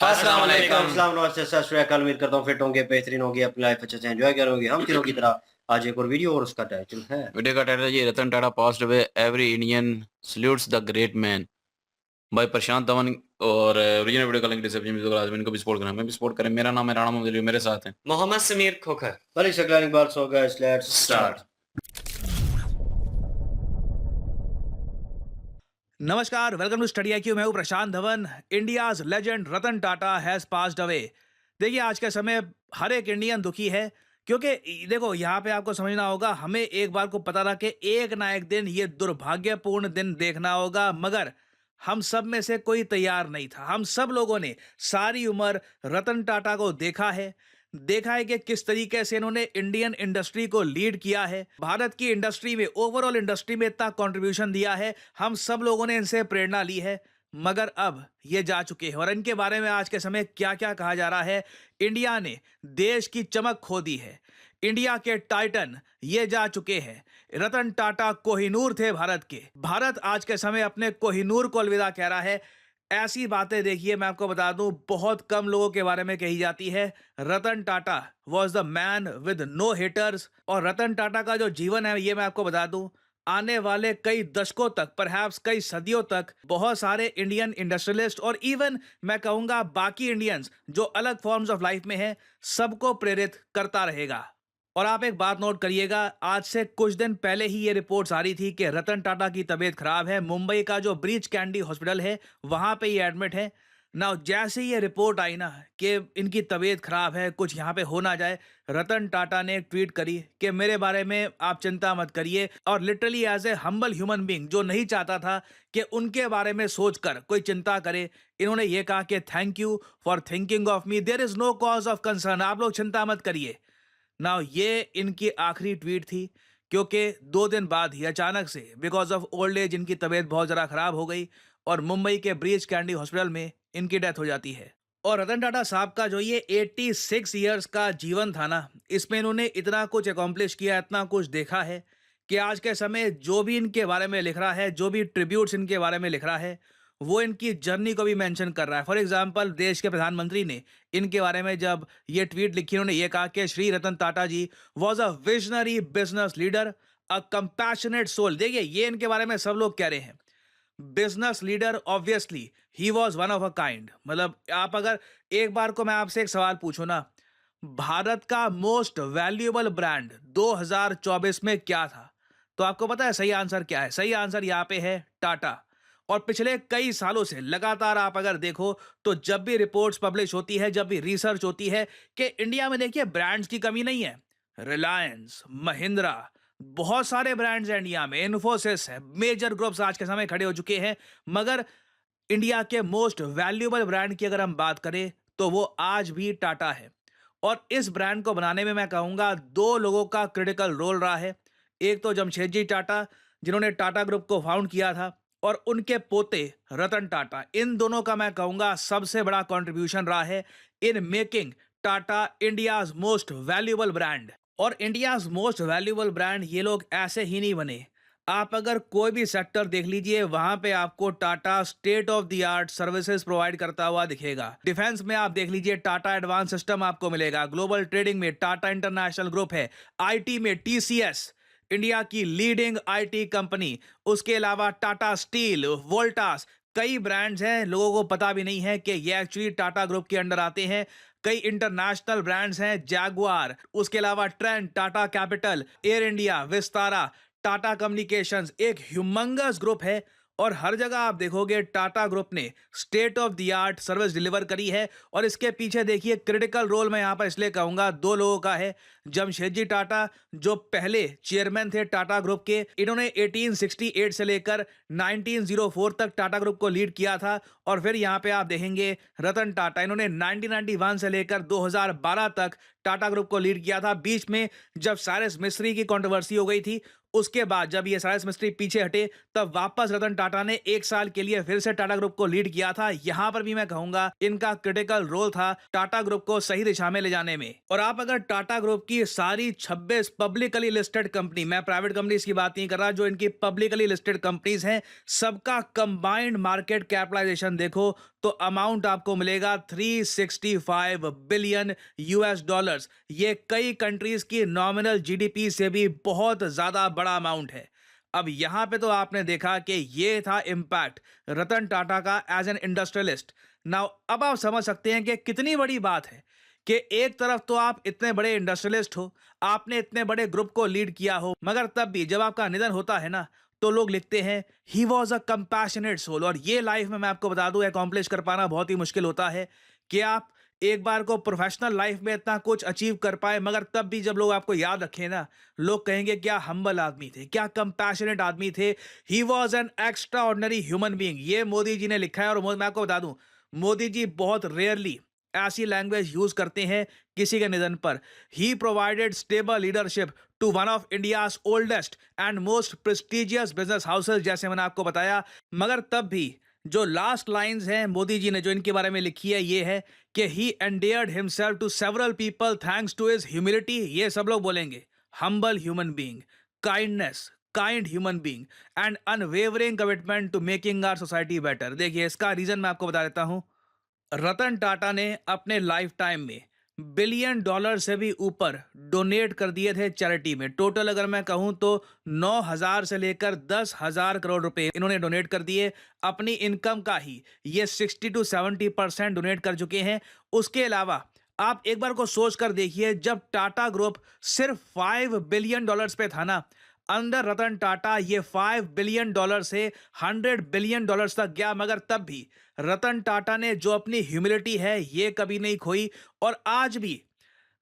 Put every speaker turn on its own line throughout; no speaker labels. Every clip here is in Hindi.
अस्सलाम वालेकुम।
अस्सलाम नमस्ते, सत श्री अकाल। उम्मीद करता हूँ फिट होंगे, बेहतरीन होंगे, अपनी लाइफ अच्छे से एंजॉय करोगे। हम तीनों की तरह आज एक और वीडियो और उसका टाइटल है
वीडियो का टाइटल है जी, Ratan Tata passed away, every Indian salutes the great man, by Prashant Dhawan. और ओरिजिनल वीडियो का लिंक डिस्क्रिप्शन में दूंगा। इनको भी सपोर्ट करना, मैं भी सपोर्ट करें। मेरा नाम है राणा मोहम्मद, मेरे साथ हैं
मोहम्मद समीर खोखर।
बड़ी सकलानी बात सो गया। Let's start.
नमस्कार, वेलकम टू स्टडी IQ। मैं हूं Prashant Dhawan. India's legend Ratan Tata has passed away. देखिए, आज के समय हर एक इंडियन दुखी है, क्योंकि देखो यहाँ पे आपको समझना होगा, हमें एक बार को पता था कि एक ना एक दिन ये दुर्भाग्यपूर्ण दिन देखना होगा, मगर हम सब में से कोई तैयार नहीं था। हम सब लोगों ने सारी उम्र रतन टाटा को देखा है कि किस तरीके से इन्होंने इंडियन इंडस्ट्री को लीड किया है, भारत की इंडस्ट्री में, ओवरऑल इंडस्ट्री में इतना कंट्रीब्यूशन दिया है। हम सब लोगों ने इनसे प्रेरणा ली है, मगर अब ये जा चुके हैं। और इनके बारे में आज के समय क्या क्या कहा जा रहा है। इंडिया ने देश की चमक खो दी है। इंडिया के टाइटन ये जा चुके हैं। रतन टाटा कोहिनूर थे भारत के। भारत आज के समय अपने कोहिनूर को अलविदा कह रहा है। ऐसी बातें देखिए, मैं आपको बता दूं, बहुत कम लोगों के बारे में कही जाती है। Ratan Tata was the man with no haters. और रतन टाटा का जो जीवन है, ये मैं आपको बता दूं, आने वाले कई दशकों तक, परहैप्स कई सदियों तक, बहुत सारे इंडियन इंडस्ट्रियलिस्ट और इवन मैं कहूंगा बाकी इंडियंस जो अलग फॉर्म्स ऑफ लाइफ में हैं, सबको प्रेरित करता रहेगा। और आप एक बात नोट करिएगा, आज से कुछ दिन पहले ही ये रिपोर्ट्स आ रही थी कि रतन टाटा की तबीयत खराब है। मुंबई का जो ब्रीच कैंडी हॉस्पिटल है, वहां पे ये एडमिट है ना। जैसे ही ये रिपोर्ट आई ना कि इनकी तबीयत खराब है, कुछ यहाँ पे हो ना जाए, रतन टाटा ने एक ट्वीट करी कि मेरे बारे में आप चिंता मत करिए। और literally as a humble human being, जो नहीं चाहता था कि उनके बारे में सोचकर कोई चिंता करे, इन्होंने ये कहा कि thank you for thinking of me, there is no cause of concern, आप लोग चिंता मत करिए ना। ये इनकी आखिरी ट्वीट थी, क्योंकि 2 दिन बाद ही अचानक से बिकॉज ऑफ ओल्ड एज इनकी तबीयत बहुत ज़्यादा खराब हो गई और मुंबई के ब्रीच कैंडी हॉस्पिटल में इनकी डेथ हो जाती है। और रतन टाटा साहब का जो ये 86 ईयर्स का जीवन था ना, इसमें इन्होंने इतना कुछ अकॉम्प्लिश किया, इतना कुछ देखा है कि आज के समय जो भी इनके बारे में लिख रहा है, जो भी ट्रिब्यूट्स इनके बारे में लिख रहा है, वो इनकी जर्नी को भी मेंशन कर रहा है। फॉर एग्जांपल, देश के प्रधानमंत्री ने इनके बारे में जब ये ट्वीट लिखी, उन्होंने ये कहा कि Shri Ratan Tata ji was a visionary business leader, a compassionate soul. देखिए, ये इनके बारे में सब लोग कह रहे हैं। Business leader, obviously he was one of a kind. मतलब आप अगर एक बार को मैं आपसे एक सवाल पूछूं ना, भारत का मोस्ट वैल्यूएबल ब्रांड 2024 में क्या था, तो आपको पता है सही आंसर क्या है? सही आंसर यहाँ पे है टाटा। और पिछले कई सालों से लगातार आप अगर देखो, तो जब भी रिपोर्ट्स पब्लिश होती है, जब भी रिसर्च होती है कि इंडिया में, देखिए, ब्रांड्स की कमी नहीं है। रिलायंस, महिंद्रा, बहुत सारे ब्रांड्स हैं इंडिया में, इन्फोसिस है, मेजर ग्रुप्स आज के समय खड़े हो चुके हैं, मगर इंडिया के मोस्ट वैल्यूएबल ब्रांड की अगर हम बात करें, तो वो आज भी टाटा है। और इस ब्रांड को बनाने में मैं कहूंगा 2 लोगों का क्रिटिकल रोल रहा है। एक तो जमशेदजी टाटा, जिन्होंने टाटा ग्रुप को फाउंड किया था, और उनके पोते रतन टाटा। इन दोनों का मैं कहूंगा सबसे बड़ा कंट्रीब्यूशन रहा है in making Tata India's most valuable brand. और इंडियाज मोस्ट वैल्यूएबल ब्रांड ये लोग ऐसे ही नहीं बने। आप अगर कोई भी सेक्टर देख लीजिए, वहां पे आपको Tata state of the art services provide करता हुआ दिखेगा। डिफेंस में आप देख लीजिए, टाटा एडवांस सिस्टम आपको मिलेगा। ग्लोबल ट्रेडिंग में टाटा इंटरनेशनल ग्रुप है। आईटी में TCS, इंडिया की लीडिंग आईटी कंपनी। उसके अलावा टाटा स्टील, वोल्टास, कई ब्रांड्स हैं, लोगों को पता भी नहीं है कि ये एक्चुअली टाटा ग्रुप के अंडर आते हैं। कई इंटरनेशनल ब्रांड्स हैं, जैगुआर, उसके अलावा trend, Tata capital, air India, Vistara, Tata communications, एक ह्यूमंगस ग्रुप है। और हर जगह आप देखोगे टाटा ग्रुप ने state of the art service deliver करी है। और इसके पीछे देखिए, क्रिटिकल रोल मैं यहां पर इसलिए कहूंगा 2 लोगों का है। जमशेदजी टाटा, जो पहले चेयरमैन थे टाटा ग्रुप के, इन्होंने 1868 से लेकर 1904 तक टाटा ग्रुप को लीड किया था। और फिर यहाँ पे आप देखेंगे रतन टाटा, इन्होंने 1991 से लेकर 2012 तक टाटा ग्रुप को लीड किया था। बीच में जब साइरस मिस्त्री की कंट्रोवर्सी हो गई थी, उसके बाद जब ये साइरस मिस्त्री पीछे हटे, तब वापस रतन टाटा ने 1 साल के लिए फिर से टाटा ग्रुप को लीड किया था। यहां पर भी मैं कहूंगा इनका क्रिटिकल रोल था टाटा ग्रुप को सही दिशा में ले जाने में। और आप अगर टाटा ग्रुप की सारी 26 पब्लिकली लिस्टेड कंपनी, मैं प्राइवेट कंपनीज की बात नहीं कर रहा, जो इनकी पब्लिकली लिस्टेड कंपनीज हैं, सबका कंबाइंड मार्केट कैपिटलाइजेशन देखो, तो अमाउंट आपको मिलेगा 365 बिलियन यूएस डॉलर्स। ये कई कंट्रीज की नॉमिनल जीडीपी से भी बहुत ज्यादा बड़ा अमाउंट है। अब यहां पे तो आपने देखा कि ये था इम्पैक्ट रतन टाटा का एज एन इंडस्ट्रियलिस्ट। नाउ अब आप समझ सकते हैं कि कितनी बड़ी बात है कि एक तरफ तो आप इतने बड़े इंडस्ट्रियलिस्ट हो, आपने इतने बड़े ग्रुप को लीड किया हो, मगर तब भी जब आपका निधन होता है ना, तो लोग लिखते हैं he was a compassionate soul. और ये लाइफ में मैं आपको बता दूं अकॉम्प्लिश कर पाना बहुत ही मुश्किल होता है कि आप एक बार को प्रोफेशनल लाइफ में इतना कुछ अचीव कर पाए, मगर तब भी जब लोग आपको याद रखें ना, लोग कहेंगे क्या हम्बल आदमी थे, क्या कंपैशनेट आदमी थे, he was an extra ordinary human being. ये मोदी जी ने लिखा है। और मैं आपको बता दूं, मोदी जी बहुत रेयरली ऐसी लैंग्वेज यूज करते हैं किसी के निधन पर। He provided stable leadership to one of India's oldest and most prestigious business houses, जैसे मैंने आपको बताया। मगर तब भी जो लास्ट लाइंस हैं मोदी जी ने जो इनके बारे में लिखी है, ये है कि he endeared himself to several people thanks to his humility. ये सब लोग बोलेंगे humble human being, kindness, kind human being and unwavering commitment to making our society better. देखिए इसका रीजन मैं आपको बता देता हूं। रतन टाटा ने अपने लाइफ टाइम में बिलियन डॉलर से भी ऊपर डोनेट कर दिए थे चैरिटी में। टोटल अगर मैं कहूं तो 9,000 से लेकर 10,000 करोड़ रुपए इन्होंने डोनेट कर दिए। अपनी इनकम का ही ये 60 to 70% डोनेट कर चुके हैं। उसके अलावा आप एक बार को सोच कर देखिए, जब टाटा ग्रुप सिर्फ 5 बिलियन डॉलर्स पे था ना, अंडर रतन टाटा ये 5 बिलियन डॉलर से 100 बिलियन डॉलर्स तक गया। मगर तब भी रतन टाटा ने जो अपनी ह्यूमिलिटी है ये कभी नहीं खोई। और आज भी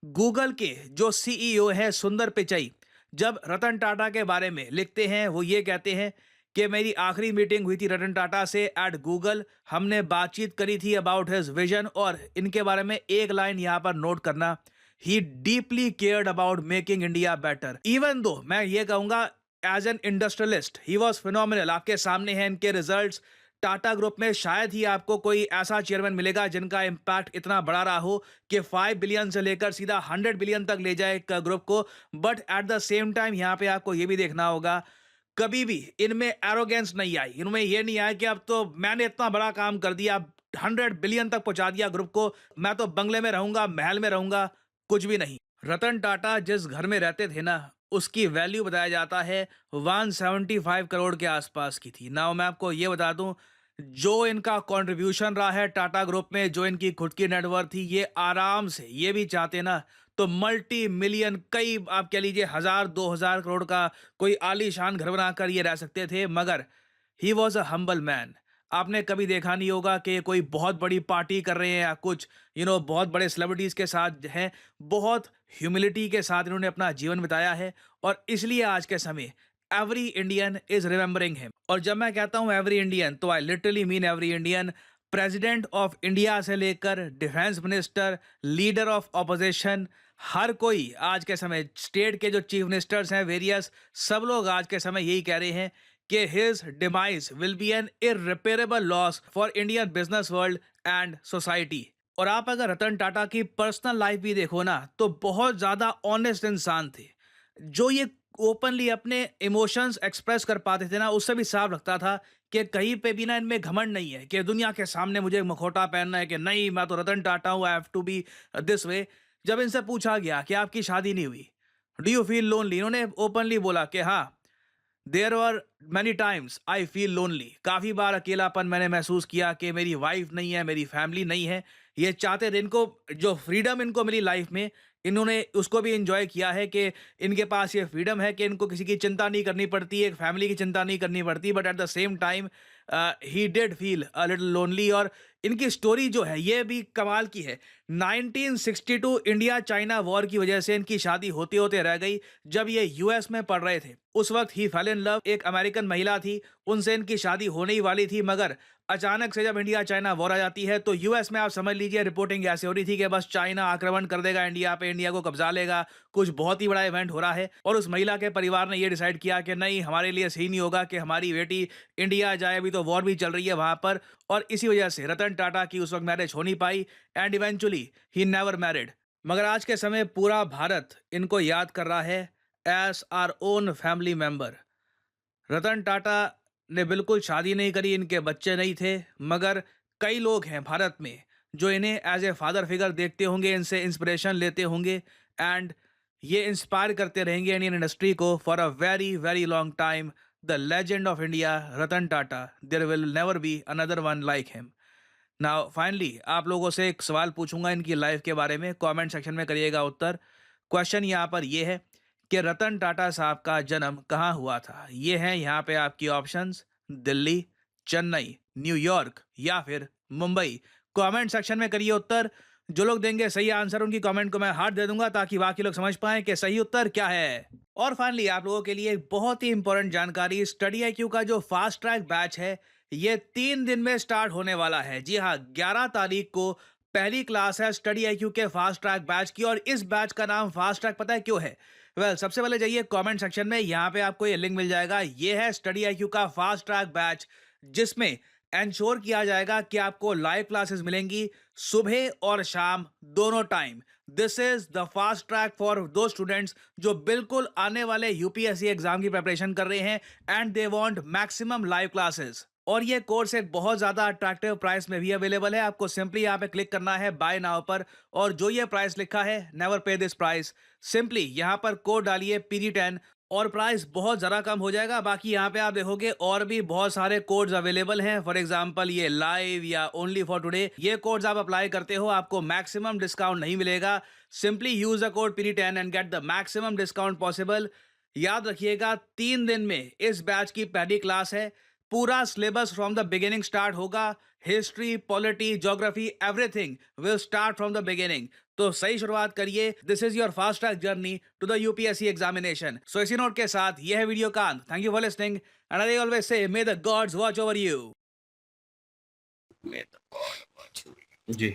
गूगल के जो सीईओ है सुंदर पिचाई, जब रतन टाटा के बारे में लिखते हैं, वो ये कहते हैं कि मेरी आखिरी मीटिंग हुई थी रतन टाटा से एट गूगल, हमने बातचीत करी थी अबाउट हिज विजन। और इनके बारे में एक लाइन यहां पर नोट करना, he deeply cared about making India better. Even though मैं ये कहूंगा as an industrialist he was phenomenal. आपके सामने हैं इनके रिजल्ट्स। टाटा ग्रुप में शायद ही आपको कोई ऐसा चेयरमैन मिलेगा जिनका इम्पैक्ट इतना बड़ा रहा हो कि 5 बिलियन से लेकर सीधा 100 बिलियन तक ले जाए एक ग्रुप को। But at the same time यहाँ पे आपको ये भी देखना होगा, कभी भी इनमें एरोगेंस नहीं आई। इनमें ये नहीं आया कि अब तो मैंने इतना बड़ा काम कर दिया, 100 बिलियन तक पहुंचा दिया ग्रुप को, मैं तो बंगले में रहूंगा, महल में रहूंगा। कुछ भी नहीं। रतन टाटा जिस घर में रहते थे ना, उसकी वैल्यू बताया जाता है 175 करोड़ के आसपास की थी। नाउ मैं आपको ये बता दूं, जो इनका कंट्रीब्यूशन रहा है टाटा ग्रुप में, जो इनकी खुद की नेटवर्थ थी, ये आराम से ये भी चाहते ना तो मल्टी मिलियन, कई आप कह लीजिए 1,000-2,000 करोड़ का कोई आलीशान घर बनाकर ये रह सकते थे। मगर ही वॉज अ हम्बल मैन। आपने कभी देखा नहीं होगा कि कोई बहुत बड़ी पार्टी कर रहे हैं या कुछ बहुत बड़े सेलिब्रिटीज के साथ हैं। बहुत ह्यूमिलिटी के साथ इन्होंने अपना जीवन बिताया है। और इसलिए आज के समय every Indian is remembering him. और जब मैं कहता हूं एवरी इंडियन, तो I literally mean every Indian. President of India से लेकर defence minister, leader of opposition, हर कोई आज के समय, स्टेट के जो चीफ मिनिस्टर्स हैं वेरियस, सब लोग आज के समय यही कह रहे हैं कि his demise will be an irreparable loss for Indian business world and society. और आप अगर रतन टाटा की पर्सनल लाइफ भी देखो ना, तो बहुत ज्यादा ऑनेस्ट इंसान थे। जो ये ओपनली अपने इमोशंस एक्सप्रेस कर पाते थे ना, उससे भी साफ लगता था कि कहीं पे भी ना इनमें घमंड नहीं है कि दुनिया के सामने मुझे मखोटा पहनना है कि नहीं मैं तो रतन टाटा हूँ, I have to be this way. जब इनसे पूछा गया कि आपकी शादी नहीं हुई, डू यू फील लोनली, इन्होंने ओपनली बोला कि हाँ, there were many times I feel lonely. काफ़ी बार अकेलापन मैंने महसूस किया कि मेरी वाइफ नहीं है, मेरी फैमिली नहीं है। ये चाहते थे, इनको जो फ्रीडम इनको मिली लाइफ में, इन्होंने उसको भी इंजॉय किया है कि इनके पास ये फ्रीडम है कि इनको किसी की चिंता नहीं करनी पड़ती, एक फैमिली की चिंता नहीं करनी पड़ती। But at the same time he did feel a little lonely. और इनकी स्टोरी जो है ये भी कमाल की है। 1962 इंडिया चाइना वॉर की वजह से इनकी शादी होते होते रह गई। जब ये यूएस में पढ़ रहे थे, उस वक्त ही फेल इन लव, एक अमेरिकन महिला थी, उनसे इनकी शादी होने ही वाली थी। मगर अचानक से जब इंडिया चाइना वॉर आ जाती है, तो यूएस में आप समझ लीजिए रिपोर्टिंग ऐसे हो रही थी कि बस चाइना आक्रमण कर देगा इंडिया पे, इंडिया को कब्जा लेगा, कुछ बहुत ही बड़ा इवेंट हो रहा है। और उस महिला के परिवार ने ये डिसाइड किया कि नहीं, हमारे लिए सही नहीं होगा कि हमारी बेटी इंडिया जाए, अभी तो वॉर भी चल रही है वहां पर। और इसी वजह से रतन टाटा की उस वक्त मैरिज हो नहीं पाई and eventually he never married. मगर आज के समय पूरा भारत इनको याद कर रहा है as our own family member. Ratan Tata ने बिल्कुल शादी नहीं करी, इनके बच्चे नहीं थे, मगर कई लोग हैं भारत में जो इन्हें एज ए फादर फिगर देखते होंगे, इनसे इंस्पिरेशन लेते होंगे एंड ये इंस्पायर करते रहेंगे इंडियन इंडस्ट्री को for a very very long time. The legend of India Ratan Tata, there will never be another one like him. Now finally आप लोगों से एक सवाल पूछूंगा इनकी लाइफ के बारे में, कमेंट सेक्शन में करिएगा उत्तर। क्वेश्चन यहाँ पर ये है कि रतन टाटा साहब का जन्म कहाँ हुआ था। ये हैं यहाँ पे आपकी ऑप्शंस: दिल्ली, चेन्नई, न्यूयॉर्क या फिर मुंबई। कमेंट सेक्शन में करिए उत्तर। जो लोग देंगे सही आंसर उनकी कमेंट को मैं हार्ट दे दूंगा ताकि बाकी लोग समझ पाएं कि सही उत्तर क्या है। और फाइनली आप लोगों के लिए एक बहुत ही इंपॉर्टेंट जानकारी, स्टडी आईक्यू का जो फास्ट ट्रैक बैच है ये 3 दिन में स्टार्ट होने वाला है। जी हाँ, 11 तारीख को पहली क्लास है स्टडी आईक्यू के फास्ट ट्रैक बैच की। और इस बैच का नाम फास्ट ट्रैक पता है क्यों है? सबसे पहले जाइए कमेंट सेक्शन में, यहाँ पे आपको ये लिंक मिल जाएगा। ये है स्टडी आईक्यू का फास्ट ट्रैक बैच जिसमें एंश्योर किया जाएगा कि आपको लाइव क्लासेस मिलेंगी सुबह और शाम दोनों time. This is the fast track for दो स्टूडेंट्स जो बिल्कुल आने वाले यूपीएससी एग्जाम की प्रिपरेशन कर रहे हैं and they want maximum live classes. और ये कोर्स एक बहुत ज्यादा अट्रैक्टिव प्राइस में भी अवेलेबल है। आपको सिंपली यहाँ पे क्लिक करना है बाय नाउ पर, और जो ये प्राइस लिखा है नेवर पे दिस प्राइस, सिंपली यहाँ पर कोड डालिए PD10 और प्राइस बहुत ज़्यादा कम हो जाएगा। बाकी यहाँ पे आप देखोगे और भी बहुत सारे कोड्स अवेलेबल हैं। फॉर एग्जांपल ये लाइव या ओनली फॉर टुडे, ये कोड्स आप अप्लाई करते हो आपको मैक्सिमम डिस्काउंट नहीं मिलेगा। Simply use the code PD10 and get the maximum discount possible. याद रखिएगा 3 दिन में इस बैच की पहली क्लास है। पूरा syllabus from the beginning start होगा। History, polity, geography, everything will start from the beginning. तो सही शुरुआत करिए। This is your fast track journey to the UPSC examination. So इसी नोट के साथ यह है वीडियो का अंत। Thank you for listening and I always say may the gods watch over you.
मैं तो जी,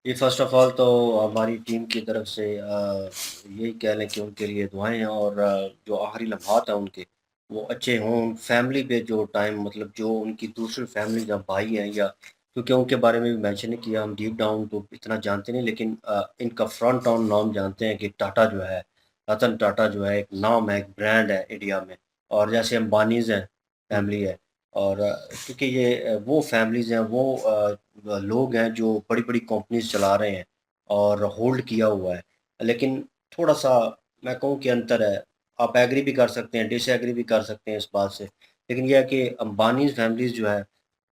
ये फर्स्ट ऑफ ऑल तो हमारी टीम की तरफ से यही कह लें कि उनके लिए दुआएं हैं, और जो आखिरी लम्हात हैं उनके वो अच्छे हों। फैमिली पे जो टाइम, मतलब जो उनकी दूसरी फैमिली जहाँ भाई हैं, या क्योंकि उनके बारे में भी मेंशन नहीं किया, हम डीप डाउन तो इतना जानते नहीं, लेकिन इनका फ्रंट ऑन नाम जानते हैं कि टाटा जो है, रतन टाटा जो है एक नाम है, एक ब्रांड है इंडिया में। और जैसे अंबानीज हैं, फैमिली है, और क्योंकि ये वो फैमिलीज़ हैं, वो लोग हैं जो बड़ी-बड़ी कंपनीज़ चला रहे हैं और होल्ड किया हुआ है। लेकिन थोड़ा-सा मैं कहूँ कि अंतर है, आप एग्री भी कर सकते हैं, डिसएग्री भी कर सकते हैं इस बात से। लेकिन ये है कि अंबानीज़ फैमिलीज़ जो है,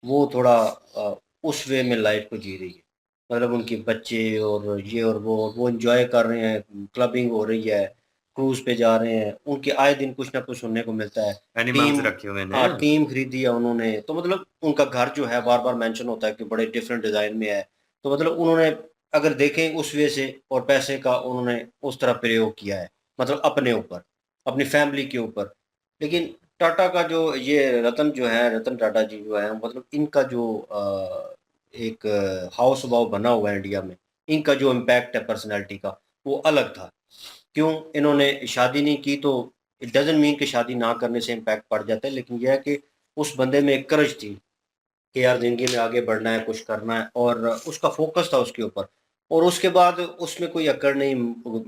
वो थोड़ा उस वे में लाइफ़ को जी रही है। मतलब उनके बच्चे और ये और वो एन्जॉय कर रहे हैं, क्लबिंग हो रही है, क्रूज़ पे जा रहे हैं, उनके आए दिन कुछ ना कुछ सुनने को मिलता है।
एनिमल्स
टीम
रखे हुए
हाँ,
हैं।
टीम खरीदी है उन्होंने, तो मतलब उनका घर जो है बार-बार मेंशन होता है कि बड़े डिफरेंट डिज़ाइन में है। तो मतलब उन्होंने, अगर देखें उस वे से, और पैसे का उन्होंने उस तरह प्रयोग किया है, मतलब अपने ऊपर, अपनी फैमिली के ऊपर। लेकिन टाटा का जो ये रतन जो है, रतन टाटा जी जो है, मतलब इनका जो एक हाउ स्वभाव बना हुआ है इंडिया में, इनका जो इम्पैक्ट है पर्सनैलिटी का, वो अलग था। क्यों इन्होंने शादी नहीं की, तो इट डज़न्ट मीन कि शादी ना करने से इम्पैक्ट पड़ जाता है, लेकिन यह है कि उस बंदे में एक करज थी कि यार ज़िंदगी में आगे बढ़ना है, कुछ करना है, और उसका फ़ोकस था उसके ऊपर। और उसके बाद उसमें कोई अकड़ नहीं,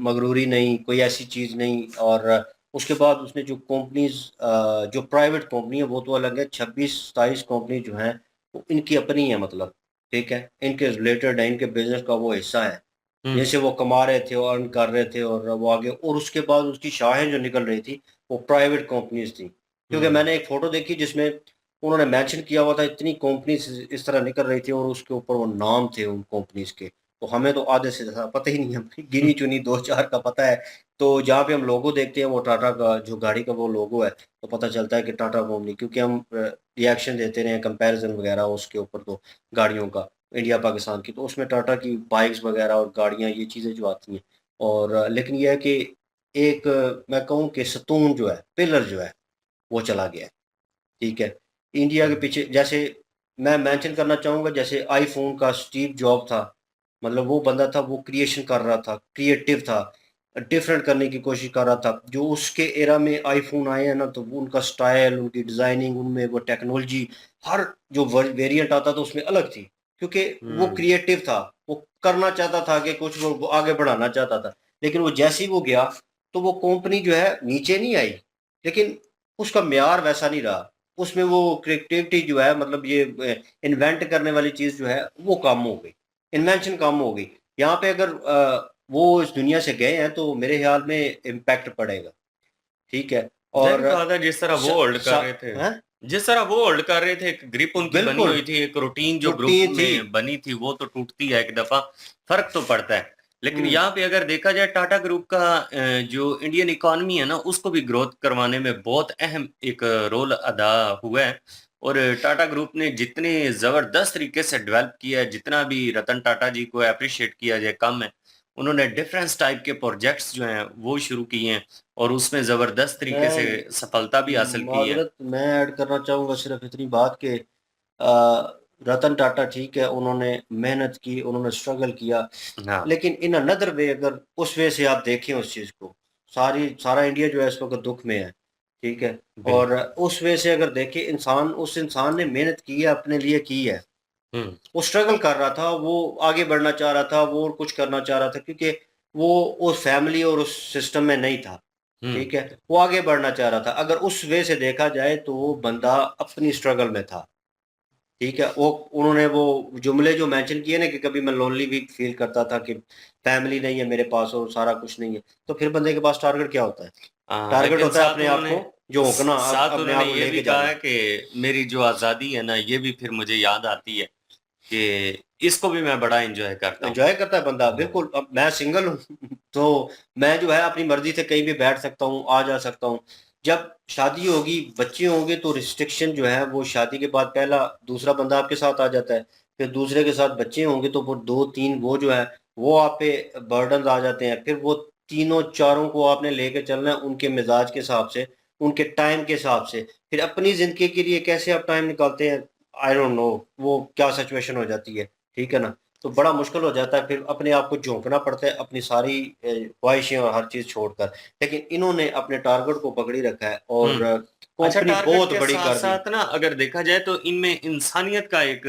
मगरूरी नहीं, कोई ऐसी चीज़ नहीं। और उसके बाद उसने जो कंपनीज़, जो प्राइवेट कंपनी है वो तो अलग है, 26-27 कंपनी जो हैं वो इनकी अपनी है, मतलब ठीक है, इनके रिलेटेड है, इनके बिज़नेस का वो हिस्सा है। जैसे वो कमा रहे थे और अर्न कर रहे थे, और वो आगे, और उसके बाद उसकी शाखें जो निकल रही थी वो प्राइवेट कंपनीज़ थी। क्योंकि मैंने एक फ़ोटो देखी जिसमें उन्होंने मेंशन किया हुआ था, इतनी कंपनीज़ इस तरह निकल रही थी और उसके ऊपर वो नाम थे उन कंपनीज़ के। तो हमें तो आधे से ज़्यादा पता ही नहीं है, गिनी-चुनी 2-4 का पता है। तो जहाँ पे हम लोगो देखते हैं वो टाटा का जो गाड़ी का वो लोगो है, तो पता चलता है कि टाटा कंपनी, क्योंकि हम रिएक्शन देते रहे हैं, कंपैरिज़न वगैरह उसके ऊपर तो गाड़ियों का, इंडिया पाकिस्तान की, तो उसमें टाटा की बाइक्स वगैरह और गाड़ियाँ, ये चीज़ें जो आती हैं। और लेकिन ये है कि एक मैं कहूँ कि सतून जो है, पिलर जो है, वो चला गया है, ठीक है। इंडिया के पीछे, जैसे मैं मेंशन करना चाहूँगा, जैसे आईफ़ोन का स्टीव जॉब था, मतलब वो बंदा था, वो क्रिएशन कर रहा था, क्रिएटिव था, डिफरेंट करने की कोशिश कर रहा था। जो उसके एरा में आईफ़ोन आए हैं ना, तो वो उनका स्टाइल, उनकी डिज़ाइनिंग, उनमें वो टेक्नोलॉजी, हर जो वेरिएंट आता था उसमें अलग थी, क्योंकि वो क्रिएटिव था, वो करना चाहता था कि कुछ वो आगे बढ़ाना चाहता था। लेकिन वो जैसे ही वो गया, तो वो कंपनी जो है नीचे नहीं आई, लेकिन उसका म्यार वैसा नहीं रहा। उसमें वो क्रिएटिविटी जो है, मतलब ये इन्वेंट करने वाली चीज़ जो है वो कम हो गई, इन्वेंशन कम हो गई। यहाँ पे अगर वो इस दुनिया से गए हैं तो मेरे ख्याल में इम्पैक्ट पड़ेगा, ठीक है।
ज़ाहिर
और
बात है जिस तरह वो होल्ड कर रहे थे,
हैं?
जिस तरह वो होल्ड कर रहे थे, एक ग्रिप उनकी बनी
बिल्कुल
हुई थी, एक रूटीन जो ग्रुप
छुट्टी थी।
में बनी थी वो तो टूटती है एक दफा, फर्क तो पड़ता है। लेकिन
हम्म,
यहाँ पे अगर देखा जाए टाटा ग्रुप का जो इंडियन इकोनॉमी है ना उसको भी ग्रोथ करवाने में बहुत अहम एक रोल अदा हुआ है। और टाटा ग्रुप ने जितने जबरदस्त तरीके से डेवलप किया है, जितना भी रतन टाटा जी को अप्रिशिएट किया जाए कम है। उन्होंने डिफरेंस टाइप के प्रोजेक्ट्स जो हैं वो शुरू किए हैं और उसमें जबरदस्त तरीके से
मैं
सफलता भी हासिल की है।
माजरत मैं ऐड करना चाहूँगा सिर्फ इतनी बात कि रतन टाटा ठीक है, उन्होंने मेहनत की, उन्होंने स्ट्रगल किया,
हाँ,
लेकिन इन अनदर वे अगर उस वे से आप देखें उस चीज़ को, सारा इंडिया जो है इस वक्त दुख में है, ठीक है। और
बिल्कुल।
उस वे से अगर देखें, उस इंसान ने मेहनत की है, अपने लिए की है,
हुँ,
वो स्ट्रगल कर रहा था, वो आगे बढ़ना चाह रहा था, वो और कुछ करना चाह रहा था, क्योंकि वो उस फैमिली और उस सिस्टम में नहीं था,
हुँ,
ठीक है। वो आगे बढ़ना चाह रहा था। अगर उस वे से देखा जाए तो वो बंदा अपनी स्ट्रगल में था, ठीक है। वो उन्होंने वो जुमले जो मेंशन किए ना कि कभी मैं लोनली भी फील करता था कि फैमिली नहीं है मेरे पास और सारा कुछ नहीं है, तो फिर बंदे के पास टारगेट क्या होता है? टारगेट
लेकिन
होता है अपने आप को झोंकना,
साथ
अपने
उन्होंने
आप को
ये भी
लेके
कहा है
जाना।
कि मेरी जो आज़ादी है ना, ये भी फिर मुझे याद आती है कि इसको भी मैं बड़ा एन्जॉय करता हूँ।
एन्जॉय करता है बंदा,
हाँ,
बिल्कुल। अब मैं सिंगल हूँ तो मैं जो है अपनी मर्ज़ी से कहीं भी बैठ सकता हूँ, आ जा सकता हूँ। जब शादी होगी, बच्चे होंगे, तो रिस्ट्रिक्शन जो है वो शादी के बाद पहला दूसरा बंदा आपके साथ आ जाता है। फिर दूसरे के साथ बच्चे होंगे तो वो 2-3 वो जो है वो आप पे बर्डन्स आ जाते हैं। फिर वो तीनों चारों को आपने लेके चलना है उनके मिज़ाज के हिसाब से, उनके टाइम के हिसाब से। फिर अपनी ज़िंदगी के लिए कैसे आप टाइम निकालते हैं, आई डोंट नो वो क्या सिचुएशन हो जाती है, ठीक है ना? तो बड़ा मुश्किल हो जाता है, फिर अपने आप को झोंकना पड़ता है अपनी सारी ख्वाहिशें और हर चीज़ छोड़कर। लेकिन इन्होंने अपने टारगेट को पकड़ ही रखा है और
हुँ। अच्छा,
कंपनी
टारगेट
बहुत
के
बड़ी कर दी।
साथ-साथ ना अगर देखा जाए तो इनमें इंसानियत का एक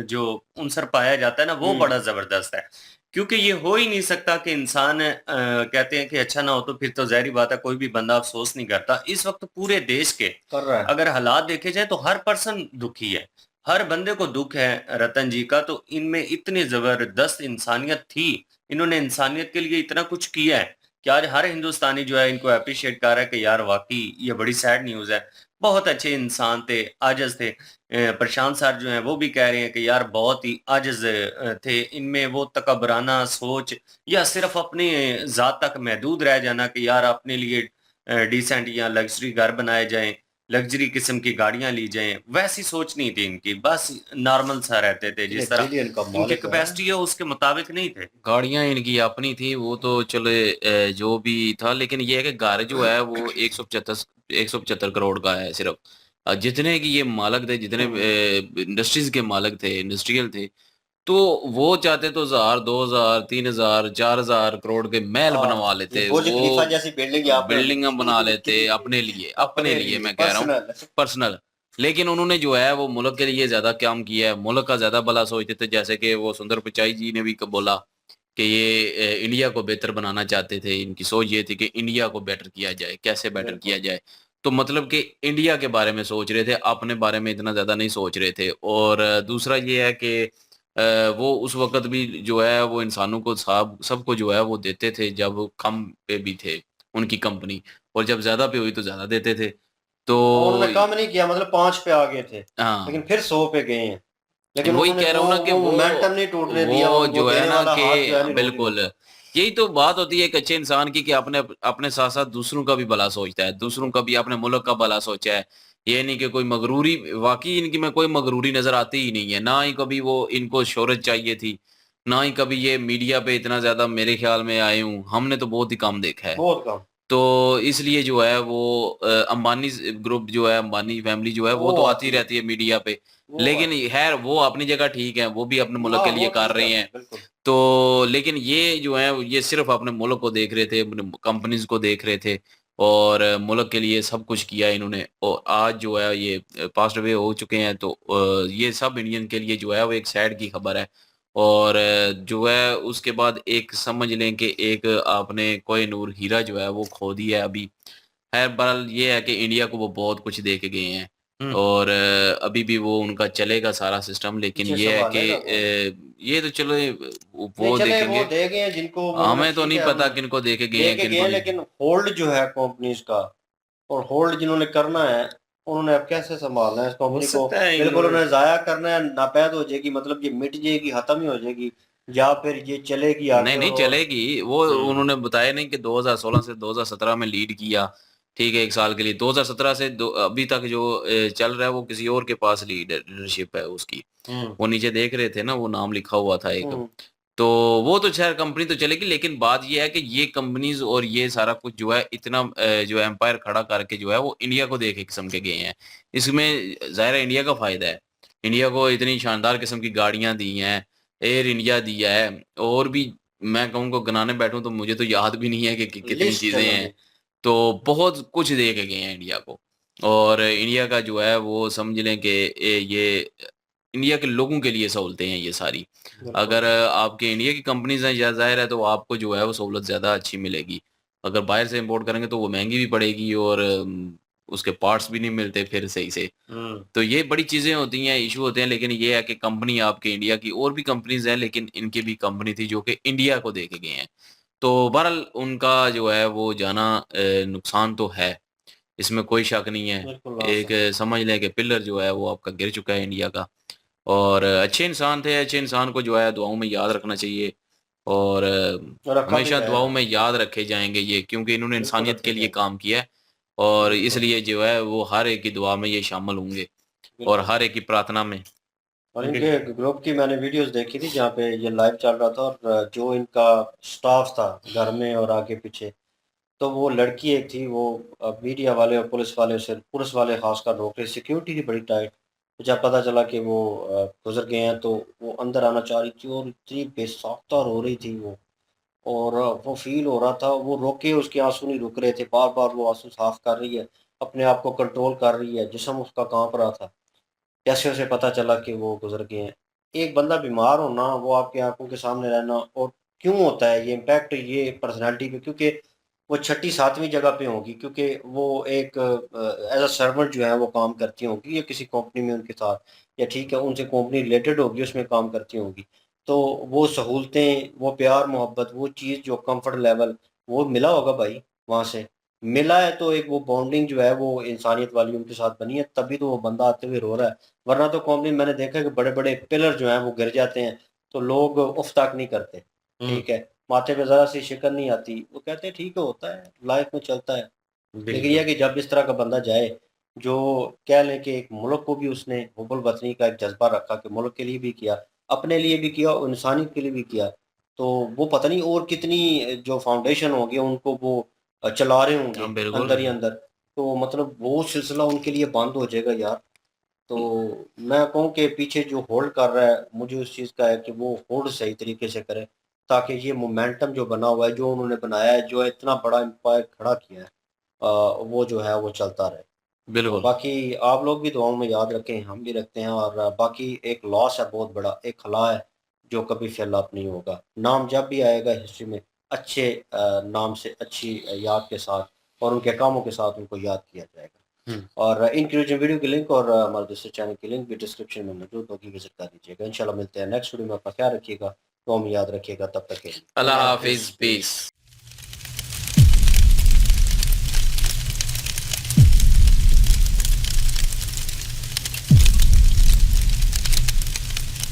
जो अनसर पाया जाता है ना वो
हुँ,
बड़ा ज़बरदस्त है। क्योंकि ये हो ही नहीं सकता कि इंसान कहते हैं कि अच्छा ना हो तो फिर तो ज़ाहिर-सी बात है कोई भी बंदा अफ़सोस नहीं करता। इस वक़्त पूरे देश के
कर रहा है।
अगर हालात देखे जाएँ तो हर पर्सन दुखी है। हर बंदे को दुःख है रतन जी का, तो इनमें इतनी ज़बरदस्त इंसानियत थी। इन्होंने इंसानियत के लिए इतना कुछ किया है कि आज हर हिंदुस्तानी जो है इनको एप्रिशिएट कर रहा है कि यार वाक़ई ये बड़ी सैड न्यूज़ है। बहुत अच्छे इंसान थे, आजिज़ थे। प्रशांत सर जो हैं वो भी कह रहे हैं कि यार बहुत ही आजिज़ थे। इनमें वो तकब्बराना सोच या सिर्फ़ अपनी ज़ात तक महदूद रह जाना कि यार अपने लिए डिसेंट या लग्ज़री घर बनाए जाएँ, लग्ज़री किस्म की गाड़ियाँ ली जाएँ, वैसी सोच नहीं थी इनकी। बस नॉर्मल सा रहते थे,
ये
जिस तरह
ट्रिलियन का
इनकी
मालिक है।
कैपेसिटी है उसके मुताबिक नहीं थे।
गाड़ियाँ इनकी अपनी थी, वो तो चले जो भी था, लेकिन ये है कि घर जो है वो 175 करोड़ का है सिर्फ़। जितने की ये मालिक थे, जितने
हुँ,
इंडस्ट्रीज़ के मालिक थे, इंडस्ट्रियल थे, तो वो चाहते तो 1000, 2000, 3000, 4000 करोड़ के महल
हाँ,
बनवा
ये
लेते।
बुर्ज
वो
खलीफा जैसी बिल्डिंग यहाँ पे
बिल्डिंगें बना लेते अपने
अपने
लिए
लिए
मैं कह रहा हूँ,
पर्सनल।
पर्सनल। लेकिन उन्होंने जो है वो मुल्क के लिए ज़्यादा काम किया है, मुल्क का ज़्यादा भला सोचते थे। जैसे कि वो सुंदर पिचाई जी ने भी बोला कि ये इंडिया को बेहतर बनाना चाहते थे। इनकी सोच ये थी कि इंडिया को बेटर किया जाए, कैसे बेटर किया
बिल्कुल।
जाए? तो मतलब कि इंडिया के बारे में सोच रहे थे, अपने बारे में इतना ज़्यादा नहीं सोच रहे थे। और दूसरा ये है कि वो उस वक़्त भी जो है वो इंसानों को सबको जो है वो देते थे जब कम पे भी थे उनकी कंपनी, और जब ज़्यादा पे हुई तो ज़्यादा देते थे।
और
तो
उन्होंने कम नहीं किया, मतलब 5 पे आ गए थे, लेकिन
हाँ।
फिर 100 पे गए हैं। लेकिन
वही
उन्होंने
कह रहा
वो
हूँ ना कि
वो मोमेंटम नहीं टूटने दिया,
वो
वो
जो है
देने
ना
वाला
कि
हाथ जो है नहीं
बिल्कुल,
रोका।
यही तो बात होती है एक अच्छे इंसान की कि अपने अपने साथ-साथ दूसरों का भी भला सोचता है, दूसरों का भी अपने मुल्क का भला सोचा है। ये नहीं कि कोई मगरूरी, वाक़ई इनकी में कोई मगरूरी नज़र आती ही नहीं है, ना ही कभी वो इनको शोहरत चाहिए थी, ना ही कभी ये मीडिया पे इतना ज़्यादा मेरे ख़्याल में आए हों, हमने तो बहुत ही कम देखा है।
बहुत कम।
तो इसलिए जो है वो अंबानीज़ ग्रुप जो है, अंबानी फैमिली जो है, वो
वो
तो आती
आती है,
रहती है मीडिया पे।
वो
लेकिन
आती है।
ख़ैर वो अपनी जगह ठीक है, वो भी अपने मुल्क
हाँ,
के लिए
वो
कर
ठीक
रहे
कर रहे
हैं।
हैं, बिल्कुल।
तो लेकिन ये जो है, ये सिर्फ़ अपने मुल्क को देख रहे थे, अपने कंपनीज़ को देख रहे थे, और मुल्क के लिए सब कुछ किया इन्होंने। और आज जो है ये पास्ट अवे हो चुके हैं, तो ये सब इंडियन के लिए जो है वो एक सैड की खबर है। और जो है उसके बाद एक समझ लें कि एक आपने कोहिनूर हीरा जो है वो खो दिया है अभी। ख़ैर बहरहाल ये है कि इंडिया को वो बहुत कुछ दे के गए हैं। और अभी भी वो उनका चलेगा सारा सिस्टम, लेकिन
पीछे
ये है कि
संभालेगा वो।
ये तो चलो
नहीं
वो
चले, वो
देखेंगे।
दे गए हैं जिनको, मतलब
हमें तो
ठीक
नहीं
है,
पता
हम
किनको दे के गए हैं
लेके गए
किनको
हैं,
नहीं।
लेकिन होल्ड जो है कंपनीज का, और होल्ड जिन्होंने करना है, उन्होंने अब कैसे संभालना है इस
हो
कंपनी को?
सकता है
बिल्कुल
इन्होंने
उन्हें जाया करना है, नापैद हो जाएगी, मतलब ये मिट जाएगी, खत्म ही हो जाएगी, या फिर ये चलेगी
नहीं
आगे
नहीं
और
चलेगी वो।
हुँ,
उन्होंने बताया नहीं कि 2016 से 2017 में लीड किया, ठीक है, 1 साल के लिए। 2017 से अभी तक जो चल रहा है वो किसी और के पास लीडरशिप है उसकी।
हुँ,
वो नीचे देख रहे थे ना, वो नाम लिखा हुआ था एक।
हुँ,
तो वो तो खैर कंपनी तो चलेगी, लेकिन बात ये है कि ये कंपनीज़ और ये सारा कुछ जो है इतना जो एम्पायर खड़ा करके जो है वो इंडिया को दे के किस्म के गए हैं। इसमें ज़ाहिर है इंडिया का फ़ायदा है। इंडिया को इतनी शानदार किस्म की गाड़ियाँ दी हैं, एयर इंडिया दिया है, और भी मैं कहूँ को गिनाने बैठूँ तो मुझे तो याद भी नहीं है कि कितनी
लिस्ट है
चीज़ें हैं।
लंबी।
तो बहुत कुछ दे के गए हैं इंडिया को, और इंडिया का जो है वो समझ लें कि ये इंडिया के लोगों के लिए सहूलतें हैं ये सारी।
बिल्कुल,
अगर आपके इंडिया की कंपनीज़ हैं, या ज़ाहिर है तो आपको जो है वो सहूलत ज़्यादा अच्छी मिलेगी। अगर बाहर से इम्पोर्ट करेंगे तो वो महँगी भी पड़ेगी, और उसके पार्ट्स भी नहीं मिलते फिर सही से।
हुँ,
तो ये बड़ी चीज़ें होती हैं, इश्यू होते हैं, लेकिन ये है कि कंपनी आपके इंडिया की और भी कंपनीज़ हैं, लेकिन इनकी भी कंपनी थी जो कि इंडिया को दे के गए हैं। तो बहरहाल उनका जो है वो जाना नुकसान तो है, इसमें कोई शक नहीं है।
बिल्कुल
एक
लाज़िम।
समझ लें कि पिलर जो है वो आपका गिर चुका है इंडिया का, और अच्छे इंसान थे, अच्छे इंसान को जो है दुआओं में याद रखना चाहिए, और
रखा भी
हमेशा दुआओं
जाएगा,
में याद रखे जाएँगे ये, क्योंकि इन्होंने
बिल्कुल
इंसानियत
रखे
के लिए
जाएँगे,
काम किया है, और
बिल्कुल,
इसलिए जो है वो हर एक की दुआ में ये शामिल होंगे, और
बिल्कुल।
हर एक की प्रार्थना में।
और
बिल्कुल,
इनके ग्रुप की मैंने वीडियोस देखी थी जहाँ पे ये लाइव चल रहा था, और जो इनका स्टाफ था घर में और आगे पीछे, तो वो लड़की एक थी, वो मीडिया वाले और पुलिस वाले खासकर रोक रहे, सिक्योरिटी थी बड़ी टाइट। तो जब पता चला कि वो गुजर गए हैं, तो वो अंदर आना चाह रही थी और इतनी बेसाख्ता रो रही थी वो, और वो फील हो रहा था, वो रोके उसके आंसू नहीं रुक रहे थे, बार बार वो आंसू साफ कर रही है, अपने आप को कंट्रोल कर रही है, जिस्म उसका कांप रहा था। कैसे उसे पता चला कि वो गुज़र गए हैं? एक बंदा बीमार होना, वो आपकी आँखों के सामने रहना, और क्यों होता है ये इम्पैक्ट ये पर्सनैलिटी पे? क्योंकि वो छठी 7वीं जगह पे होंगी, क्योंकि वो एक एज़ अ सर्वेंट जो है वो काम करती होंगी, या किसी कंपनी में उनके साथ, या ठीक है उनसे कंपनी रिलेटेड होगी, उसमें काम करती होंगी। तो वो सहूलतें, वो प्यार मोहब्बत, वो चीज़ जो कम्फ़र्ट लेवल वो मिला होगा भाई वहाँ से। मिला है तो एक वो बॉन्डिंग जो है वो इंसानियत वाली उनके साथ बनी है, तभी तो वो बंदा आते हुए रो रहा है। वरना तो कंपनी मैंने देखा है कि बड़े-बड़े पिलर जो हैं वो गिर जाते हैं, तो लोग उफ़ तक नहीं करते,
हुँ,
ठीक है? माथे पे ज़रा-सी शिकन नहीं आती, वो कहते हैं ठीक है होता है, लाइफ़ में चलता है। लेकिन ये है
बिल्कुल,
कि जब इस तरह का बंदा जाए, जो कह लें कि एक मुल्क को भी उसने हुब्बुल वतनी का एक जज़्बा रखा कि मुल्क के लिए भी किया, अपने लिए भी किया और इंसानियत के लिए भी किया, तो वो पता नहीं और कितनी जो फाउंडेशन होंगे उनको वो चला रहे होंगे
हाँ, बिल्कुल।
अंदर ही अंदर। तो मतलब वो सिलसिला उनके लिए बंद हो जाएगा यार। तो मैं कहूँ कि पीछे जो होल्ड कर रहा है, मुझे उस चीज़ का है कि वो होल्ड सही तरीके से करे, ताकि ये मोमेंटम जो बना हुआ है, जो उन्होंने बनाया है, जो इतना बड़ा एम्पायर खड़ा किया है, वो जो है वो चलता रहे। तो
बिल्कुल।
बाकी आप लोग भी दुआओं में याद रखें, हम भी रखते हैं, और बाकी एक लॉस है बहुत बड़ा, एक खला है जो कभी फिल अप नहीं होगा। नाम जब भी आएगा हिस्ट्री में, अच्छे नाम से, अच्छी याद के साथ और उनके कामों के साथ उनको याद किया जाएगा।
हुँ।
और इन क्रिएटिव वीडियो की लिंक और हमारे दूसरे चैनल की लिंक भी डिस्क्रिप्शन में मौजूद होगी, विज़िट कर लीजिएगा। इंशाल्लाह मिलते हैं नेक्स्ट वीडियो में, अपना ख्याल रखिएगा, दुआ में याद रखिएगा, तब तक के लिए
अल्लाह
अल्लाह हाफ़िज़,
हाफ़िज़,
पीस।
पीस।